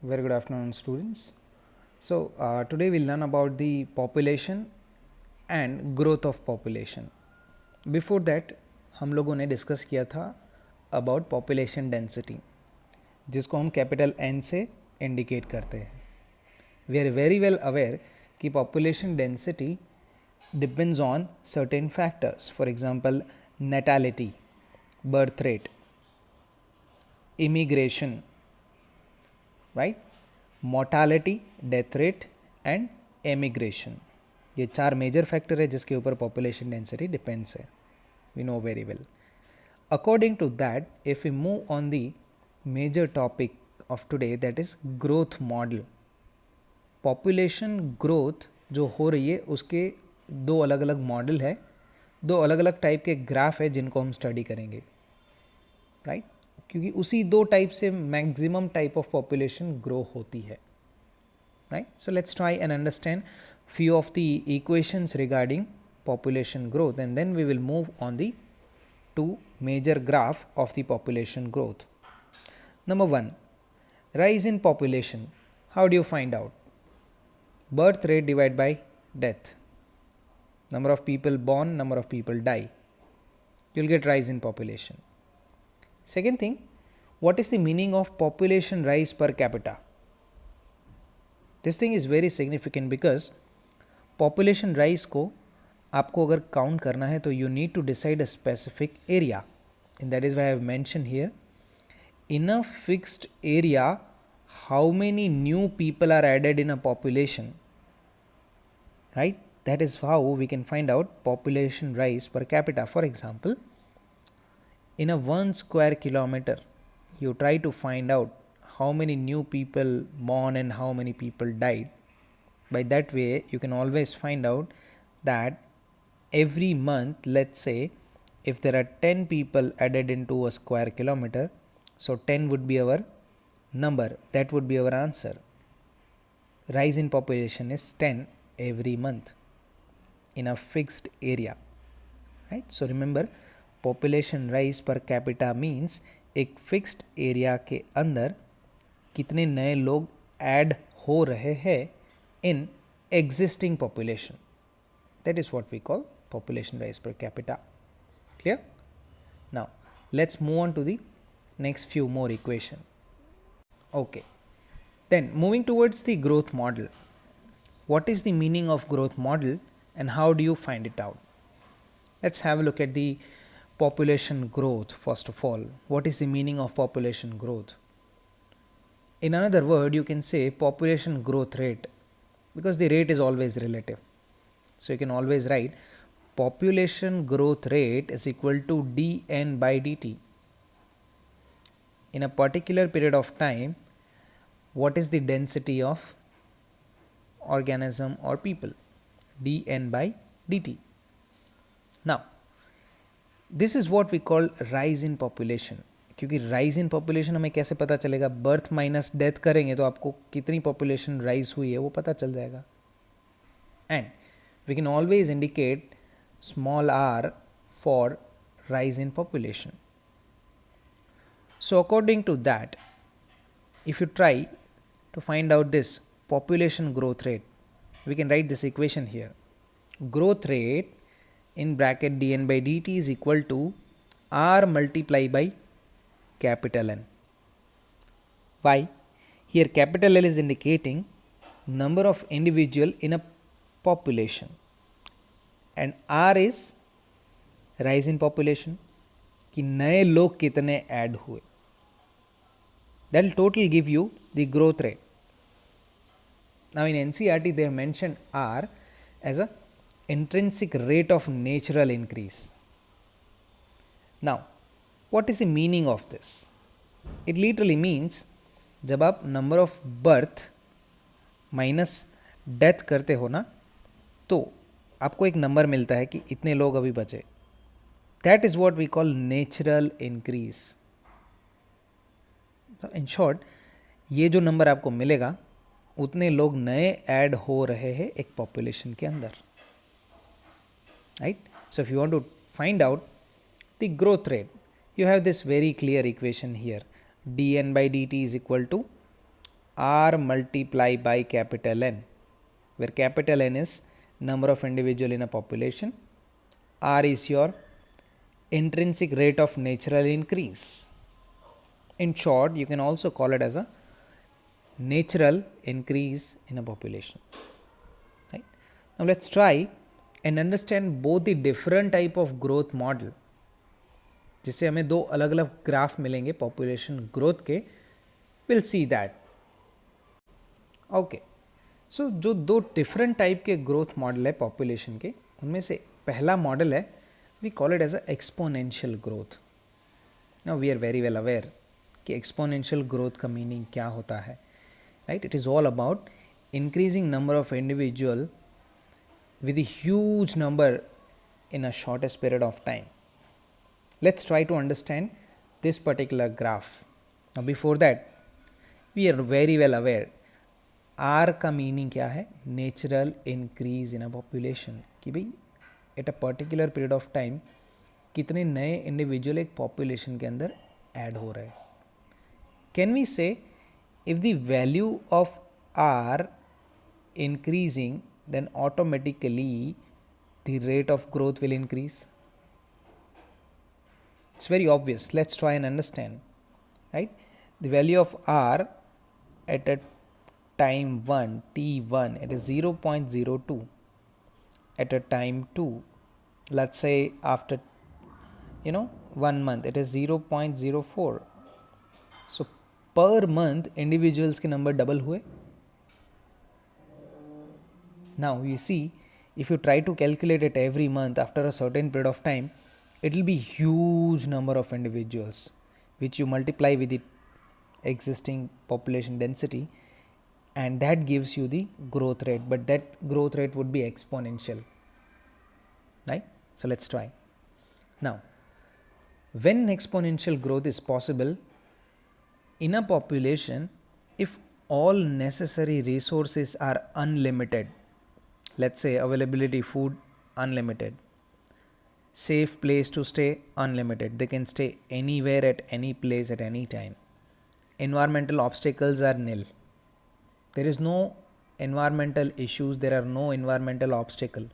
Very good afternoon, students. Today we'll learn about the population and growth of population. Before that, हम लोगों ने discuss किया था about population density, जिसको हम कैपिटल N से इंडिकेट करते हैं. We are very well aware कि population density depends on certain factors. For example, natality, birth rate, immigration, right, mortality, death rate and emigration. ये 4 मेजर फैक्टर है जिसके ऊपर पॉपुलेशन डेंसिटी डिपेंड्स है. We know very well. According to that, if we move on the major topic of today, that is growth model. Population growth जो हो रही है उसके 2 अलग अलग मॉडल है, 2 अलग अलग टाइप के ग्राफ है जिनको हम स्टडी करेंगे, राइट. क्योंकि उसी 2 टाइप से maximum type of population grow होती है, right. So let's try and understand few of the equations regarding population growth, and then we will move on the 2 major graph of the population growth. Number 1, rise in population. How do you find out? Birth rate divided by death. Number of people born, number of people die. You'll get rise in population. Second thing, what is the meaning of population rise per capita? This thing is very significant because population rise को आपको अगर count करना है तो you need to decide a specific area, and that is why I have mention here in a fixed area how many new people are added in a population, right. That is how we can find out population rise per capita. For example, in a 1 square kilometer you try to find out how many new people born and how many people died. By that way you can always find out that every month, let's say if there are 10 people added into a square kilometer, so 10 would be our number, that would be our answer. Rise in population is 10 every month in a fixed area, right. So remember, population rise per capita means एक fixed area के अंदर कितने नए लोग add हो रहे हैं in existing population. That is what we call population rise per capita. Clear? Now let's move on to the next few more equation. Okay, then moving towards the growth model. What is the meaning of growth model and how do you find it out? Let's have a look at the population growth first of all. What is the meaning of population growth? In another word, you can say population growth rate, because the rate is always relative. So you can always write population growth rate is equal to dn by dt. In a particular period of time, what is the density of organism or people? dn by dt. Now this is what we call rise in population. क्योंकि rise in population हमें कैसे पता चलेगा? Birth minus death करेंगे तो आपको कितनी population rise हुई है वो पता चल जाएगा. And we can always indicate small r for rise in population. So according to that, if you try to find out this population growth rate, we can write this equation here. Growth rate in bracket dn by dt is equal to r multiplied by capital N. Why? Here capital L is indicating number of individual in a population and R is rise in population, कि नए लोग कितने add हुए. That will total give you the growth rate. Now in NCERT they have mentioned R as a intrinsic rate of natural increase. Now what is the meaning of this? It literally means जब आप number of birth minus death करते हो ना, तो आपको एक number मिलता है कि इतने लोग अभी बचे. That is what we call natural increase. In short, ये जो नंबर आपको मिलेगा उतने लोग नए ऐड हो रहे हैं एक पॉपुलेशन के अंदर, right. So if you want to find out the growth rate, you have this very clear equation here. dn by dt is equal to R multiply by capital N, where capital N is number of individual in a population, R is your intrinsic rate of natural increase. In short, you can also call it as a natural increase in a population. Right? Now let's try and understand both the different type of growth model, जिससे हमें दो अलग अलग graph मिलेंगे population growth के. Will see that. Okay, so जो दो different type के ग्रोथ मॉडल है पॉपुलेशन के, उनमें से पहला मॉडल है, we call it as a exponential growth. Now we are very well aware कि एक्सपोनेंशियल ग्रोथ का मीनिंग क्या होता है. Right, it is all about increasing number of individual with a huge number in a shortest period of time. Let's try to understand this particular graph. Now before that, we are very well aware R का meaning क्या है, natural increase in a population, कि भाई at a particular period of time कितने नए individual एक population के अंदर ऐड हो रहे हैं. कैन वी से if the value of R increasing, then automatically the rate of growth will increase? It's very obvious. Let's try and understand. Right, the value of R at a time 1 t1, it is 0.02. At a time 2, let's say after 1 month, it is 0.04. so per month individuals के number double हुए. Now you see, if you try to calculate it every month after a certain period of time, it will be huge number of individuals which you multiply with the existing population density, and that gives you the growth rate, but that growth rate would be exponential. Right? So let's try. Now, when exponential growth is possible in a population, if all necessary resources are unlimited, let's say availability food unlimited, safe place to stay unlimited, they can stay anywhere at any place at any time, environmental obstacles are nil, there is no environmental issues, there are no environmental obstacle,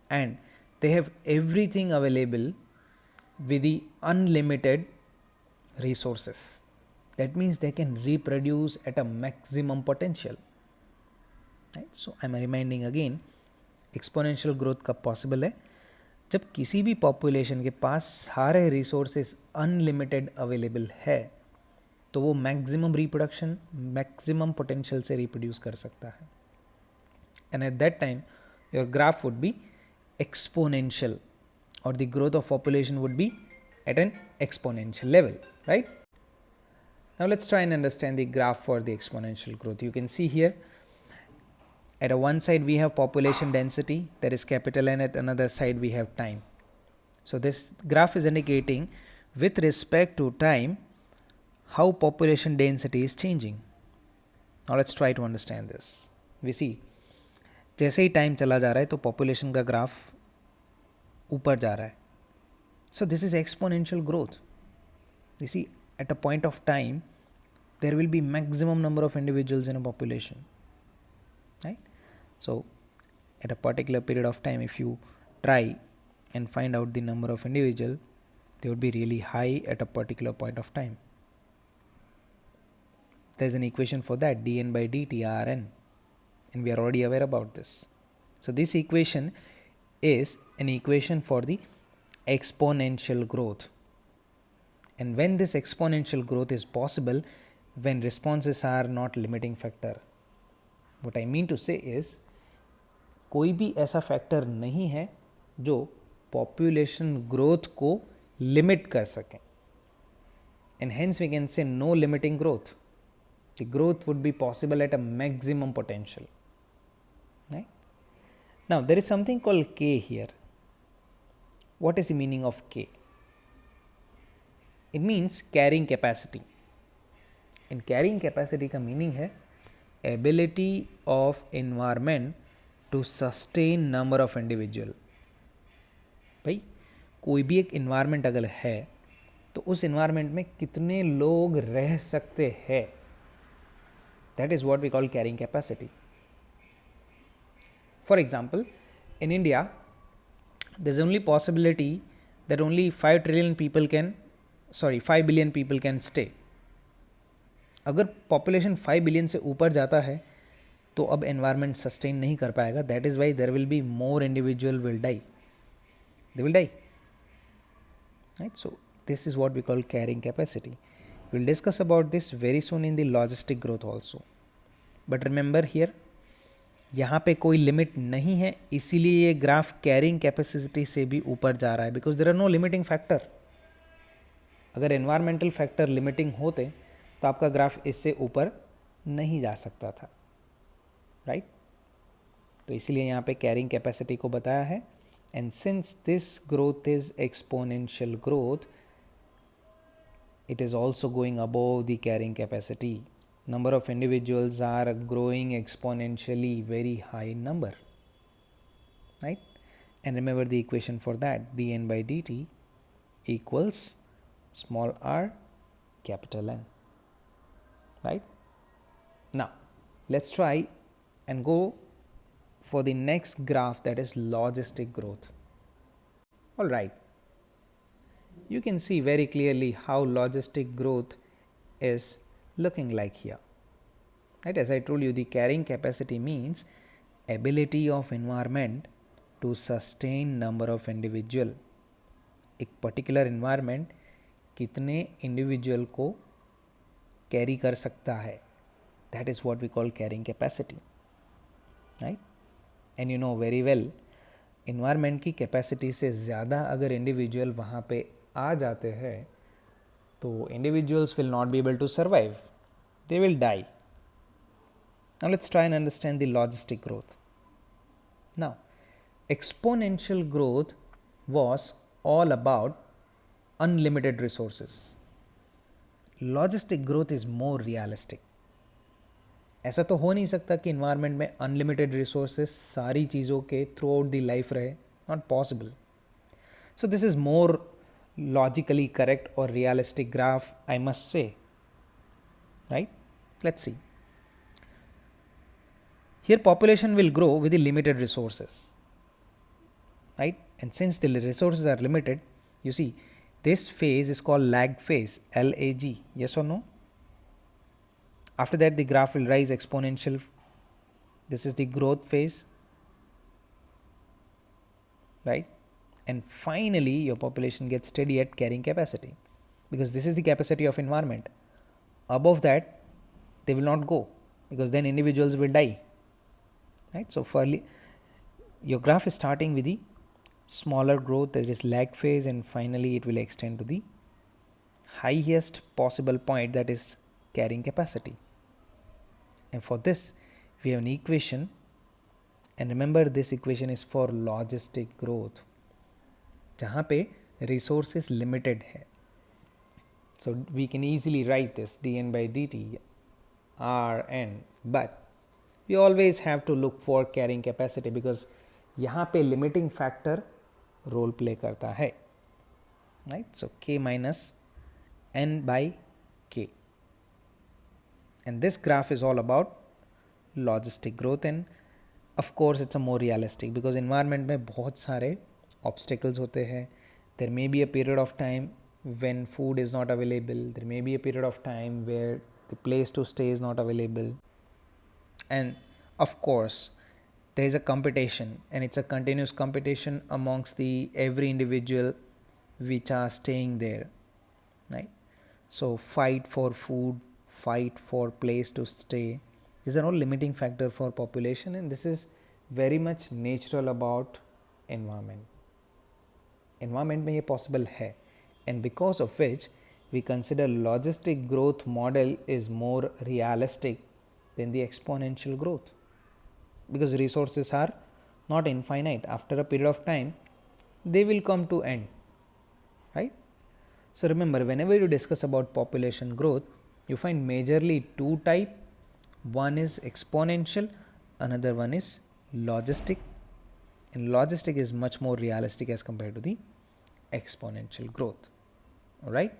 and they have everything available with the unlimited resources. That means they can reproduce at a maximum potential. Right? So I'm reminding again, exponential growth कब possible है, जब किसी भी population के पास सारे resources unlimited available है, तो वो मैक्सिमम रिप्रोडक्शन, मैक्सिमम पोटेंशियल से रिप्रोड्यूस कर सकता है. And at that time your graph would be exponential, और the growth of population would be at an exponential level. Right? Now let's try and understand the graph for the exponential growth. You can see here, at one side we have population density, that is capital N, at another side we have time. So this graph is indicating with respect to time how population density is changing. Now let's try to understand this. We see, जैसे ही time चला जा रहा है तो population का graph ऊपर जा रहा है. So this is exponential growth. You see, at a point of time, there will be maximum number of individuals in a population. Right? So at a particular period of time, if you try and find out the number of individual, they would be really high at a particular point of time. There's an equation for that, dn by dt Rn, and we are already aware about this. So this equation is an equation for the exponential growth, and when this exponential growth is possible, when responses are not limiting factor. What I mean to say is, कोई भी ऐसा factor नहीं है जो population growth को limit कर सके, and hence we can say no limiting growth. The growth would be possible at a maximum potential. Right? Now there is something called K here. What is the meaning of K? It means carrying capacity. And carrying capacity का meaning है ability of environment to sustain number of individual. भाई कोई भी एक environment अगर है तो उस environment में कितने लोग रह सकते हैं, That is what we call carrying capacity. For example, in India, there's only possibility that only 5 billion people can stay. अगर पॉपुलेशन 5 बिलियन से ऊपर जाता है तो अब एनवायरनमेंट सस्टेन नहीं कर पाएगा. That is why there will be more individual will die. They will die. Right? So this is what we call carrying capacity. We'll discuss about this very soon in the logistic growth also. But remember here, यहाँ पे कोई limit नहीं है, इसीलिए ये graph carrying capacity से भी ऊपर जा रहा है, because there are no limiting factor. अगर एनवायरमेंटल फैक्टर लिमिटिंग होते तो आपका ग्राफ इससे ऊपर नहीं जा सकता था. राइट? तो इसीलिए यहाँ पे कैरिंग कैपेसिटी को बताया है. And since this growth is exponential growth, it is also going above the carrying capacity. Number of individuals are growing exponentially, very high number. Right? And remember the equation for that, dN by dt equals small r capital N. Right? Now, let's try and go for the next graph, that is logistic growth. All right, you can see very clearly how logistic growth is looking like here. Right? As I told you, the carrying capacity means ability of environment to sustain number of individual. एक particular environment कितने individual को carry कर सकता है, that is what we call carrying capacity. Right? And you know very well, environment की capacity से ज़्यादा अगर इंडिविजुअल वहाँ पे आ जाते हैं तो individuals will not be able to survive, they will die. Now let's try and understand the logistic growth. Now exponential growth was all about unlimited resources. Logistic growth is more realistic. ऐसा तो हो नहीं सकता कि environment में unlimited resources सारी चीज़ों के थ्रू आउट दी लाइफ रहे, not possible. So this is more logically correct और realistic graph, I must say. Right? Let's see. Here population will grow with the limited resources. Right? And since the resources are limited, you see this phase is called lag phase, LAG. Yes or no? After that the graph will rise exponential. This is the growth phase, right? And finally your population gets steady at carrying capacity, because this is the capacity of environment. Above that they will not go, because then individuals will die, right? So finally your graph is starting with the smaller growth, there is lag phase, and finally it will extend to the highest possible point, that is carrying capacity. And for this we have an equation, and remember this equation is for logistic growth, जहाँ पे resources limited है. So we can easily write this dN by dt Rn, but we always have to look for carrying capacity, because यहाँ पे limiting factor role play करता है. Right? So k minus n by k, and this graph is all about logistic growth, and of course it's a more realistic, because environment में बहुत सारे obstacles होते हैं. There may be a period of time when food is not available, there may be a period of time where the place to stay is not available, and of course there is a competition, and it's a continuous competition amongst the every individual which are staying there, right? So fight for food, fight for place to stay, these are all limiting factor for population, and this is very much natural about environment. Environment में ये possible है, and because of which we consider logistic growth model is more realistic than the exponential growth, because resources are not infinite. After a period of time they will come to end, right? So remember, whenever you discuss about population growth, you find majorly two type. One is exponential, another one is logistic, and logistic is much more realistic as compared to the exponential growth. All right?